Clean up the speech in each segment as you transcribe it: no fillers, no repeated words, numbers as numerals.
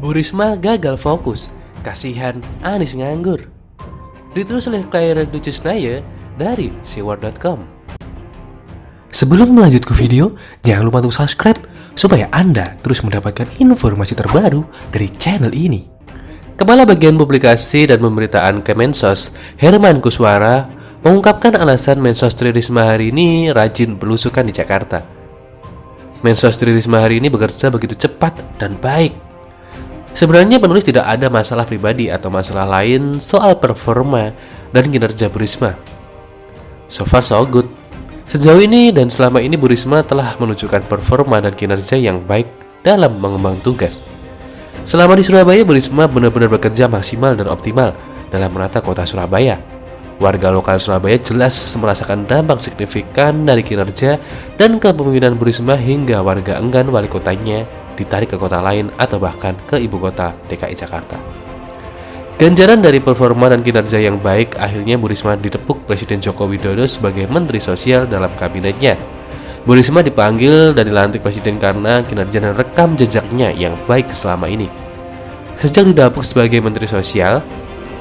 Bu Risma gagal fokus, kasihan Anies nganggur. Ditulis oleh Claire Ducesnaya dari Seward.com. Sebelum melanjut ke video, jangan lupa untuk subscribe supaya Anda terus mendapatkan informasi terbaru dari channel ini. Kepala Bagian Publikasi dan Pemberitaan Kemensos, Herman Kuswara, mengungkapkan alasan Mensos Tri Risma hari ini rajin belusukan di Jakarta. Mensos Tri Risma hari ini bekerja begitu cepat dan baik. Sebenarnya penulis tidak ada masalah pribadi atau masalah lain soal performa dan kinerja Bu Risma. So far so good. Sejauh ini dan selama ini Bu Risma telah menunjukkan performa dan kinerja yang baik dalam mengembang tugas. Selama di Surabaya, Bu Risma benar-benar bekerja maksimal dan optimal dalam menata kota Surabaya. Warga lokal Surabaya jelas merasakan dampak signifikan dari kinerja dan kepemimpinan Bu Risma hingga warga enggan wali kotanya ditarik ke kota lain atau bahkan ke ibu kota DKI Jakarta. Ganjaran dari performa dan kinerja yang baik, akhirnya Bu Risma ditepuk Presiden Joko Widodo sebagai Menteri Sosial dalam kabinetnya. Bu Risma dipanggil dan dilantik Presiden karena kinerja dan rekam jejaknya yang baik selama ini. Sejak didapuk sebagai Menteri Sosial,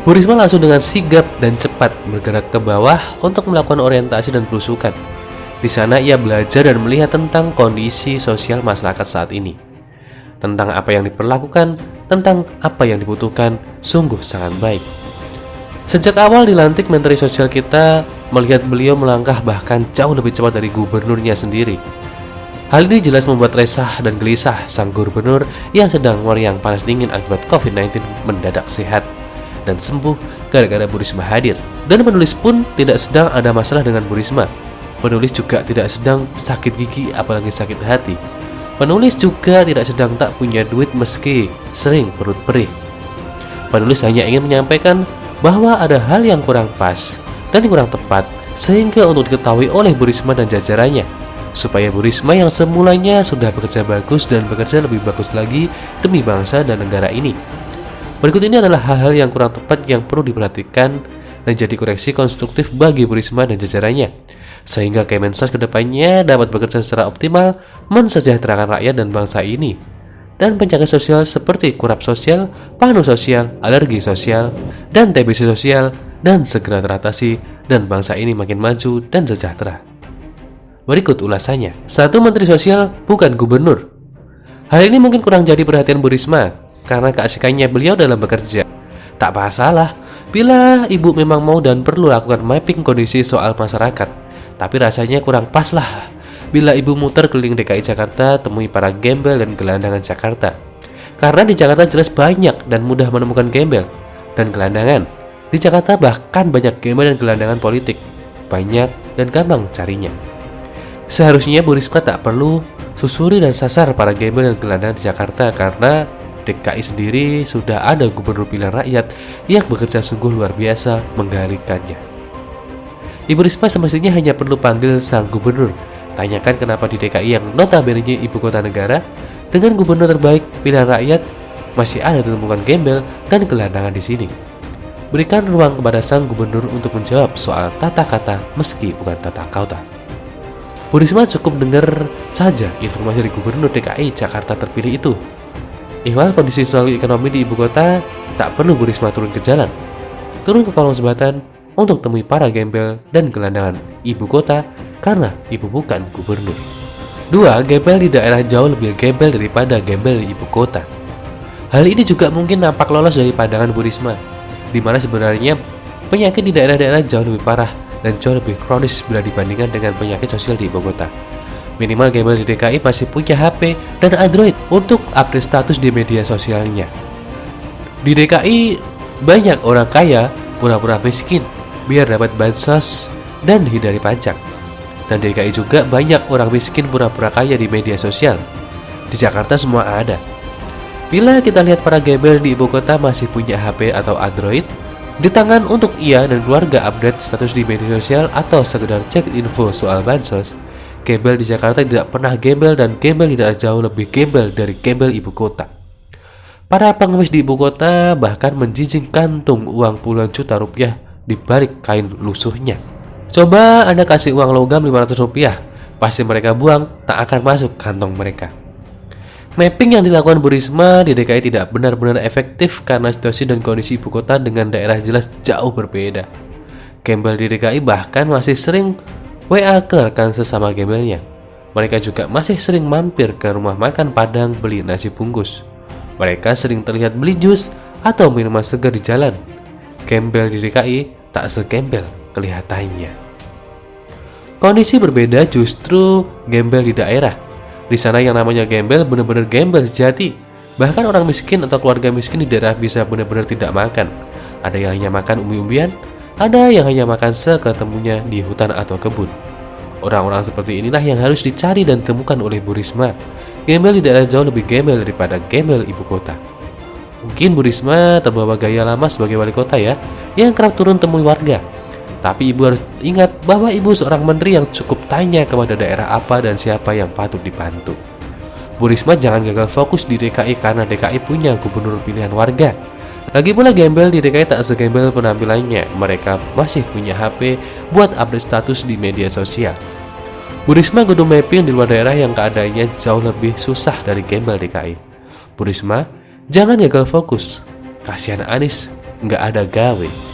Bu Risma langsung dengan sigap dan cepat bergerak ke bawah untuk melakukan orientasi dan belusukan. Di sana ia belajar dan melihat tentang kondisi sosial masyarakat saat ini, tentang apa yang diperlakukan, tentang apa yang dibutuhkan, sungguh sangat baik. Sejak awal dilantik Menteri Sosial, kita melihat beliau melangkah bahkan jauh lebih cepat dari gubernurnya sendiri. Hal ini jelas membuat resah dan gelisah sang gubernur yang sedang meriang panas dingin akibat COVID-19 mendadak sehat dan sembuh gara-gara Bu Risma hadir. Dan penulis pun tidak sedang ada masalah dengan Bu Risma. Penulis juga tidak sedang sakit gigi apalagi sakit hati. Penulis juga tidak sedang tak punya duit meski sering perut perih. Penulis hanya ingin menyampaikan bahwa ada hal yang kurang pas dan kurang tepat sehingga untuk diketahui oleh Bu Risma dan jajarannya, supaya Bu Risma yang semulanya sudah bekerja bagus dan bekerja lebih bagus lagi demi bangsa dan negara ini. Berikut ini adalah hal-hal yang kurang tepat yang perlu diperhatikan dan jadi koreksi konstruktif bagi Bu Risma dan jajarannya, sehingga Kemensos kedepannya dapat bekerja secara optimal mensejahterakan rakyat dan bangsa ini. Dan penyakit sosial seperti kurap sosial, panu sosial, alergi sosial, dan TBC sosial dan segera teratasi dan bangsa ini makin maju dan sejahtera. Berikut ulasannya. 1. Menteri Sosial bukan gubernur. Hal ini mungkin kurang jadi perhatian Bu Risma karena keasikannya beliau dalam bekerja. Tak masalah bila ibu memang mau dan perlu lakukan mapping kondisi soal masyarakat. Tapi rasanya kurang pas lah bila ibu muter keliling DKI Jakarta temui para gembel dan gelandangan Jakarta. Karena di Jakarta jelas banyak dan mudah menemukan gembel dan gelandangan. Di Jakarta bahkan banyak gembel dan gelandangan politik. Banyak dan gampang carinya. Seharusnya Bu Risma tak perlu susuri dan sasar para gembel dan gelandangan di Jakarta karena DKI sendiri sudah ada gubernur pilihan rakyat yang bekerja sungguh luar biasa menggalikannya. Ibu Risma semestinya hanya perlu panggil sang gubernur, tanyakan kenapa di DKI yang notabene-nya ibu kota negara dengan gubernur terbaik pilihan rakyat masih ada ditemukan gembel dan gelandangan di sini. Berikan ruang kepada sang gubernur untuk menjawab soal tata kata meski bukan tata kota. Bu Risma cukup dengar saja informasi dari gubernur DKI Jakarta terpilih itu. Ihwal kondisi soal ekonomi di ibu kota, tak perlu Bu Risma turun ke jalan, turun ke kolong jembatan untuk temui para gembel dan gelandangan ibu kota karena ibu bukan gubernur. 2. Gembel di daerah jauh lebih gembel daripada gembel di ibu kota. Hal ini juga mungkin nampak lolos dari pandangan Bu Risma, di mana sebenarnya penyakit di daerah-daerah jauh lebih parah dan jauh lebih kronis bila dibandingkan dengan penyakit sosial di ibu kota. Minimal gembel di DKI masih punya HP dan Android untuk update status di media sosialnya. Di DKI banyak orang kaya pura-pura miskin biar dapat bansos dan hindari pajak. Dan di DKI juga banyak orang miskin pura-pura kaya di media sosial. Di Jakarta semua ada. Bila kita lihat para gembel di ibu kota masih punya HP atau Android di tangan untuk ia dan keluarga update status di media sosial atau sekedar cek info soal bansos, gembel di Jakarta tidak pernah gembel dan gembel tidak jauh lebih gembel dari gembel ibu kota. Para pengemis di ibu kota bahkan menjinjing kantung uang puluhan juta rupiah di balik kain lusuhnya. Coba Anda kasih uang logam 500 rupiah, pasti mereka buang, tak akan masuk kantong mereka. Mapping yang dilakukan Bu Risma di DKI tidak benar-benar efektif karena situasi dan kondisi ibu kota dengan daerah jelas jauh berbeda. Gembel di DKI bahkan masih sering WA ke rekan sesama gembelnya. Mereka juga masih sering mampir ke rumah makan Padang beli nasi bungkus. Mereka sering terlihat beli jus atau minuman segar di jalan. Gembel di DKI tak segembel kelihatannya. Kondisi berbeda justru gembel di daerah. Di sana yang namanya gembel benar-benar gembel sejati. Bahkan orang miskin atau keluarga miskin di daerah bisa benar-benar tidak makan. Ada yang hanya makan umbi-umbian, ada yang hanya makan seketemunya di hutan atau kebun. Orang-orang seperti inilah yang harus dicari dan temukan oleh Bu Risma. Gembel di daerah jauh lebih gembel daripada gembel ibu kota. Mungkin Bu Risma terbawa gaya lama sebagai wali kota ya, yang kerap turun temui warga. Tapi ibu harus ingat bahwa ibu seorang menteri yang cukup tanya kepada daerah apa dan siapa yang patut dibantu. Bu Risma jangan gagal fokus di DKI karena DKI punya gubernur pilihan warga. Lagi pula gembel di DKI tak segembel penampilannya, mereka masih punya HP buat update status di media sosial. Bu Risma kudu mapping di luar daerah yang keadaannya jauh lebih susah dari gembel DKI. Bu Risma jangan gagal fokus, kasihan Anies nggak ada gawe.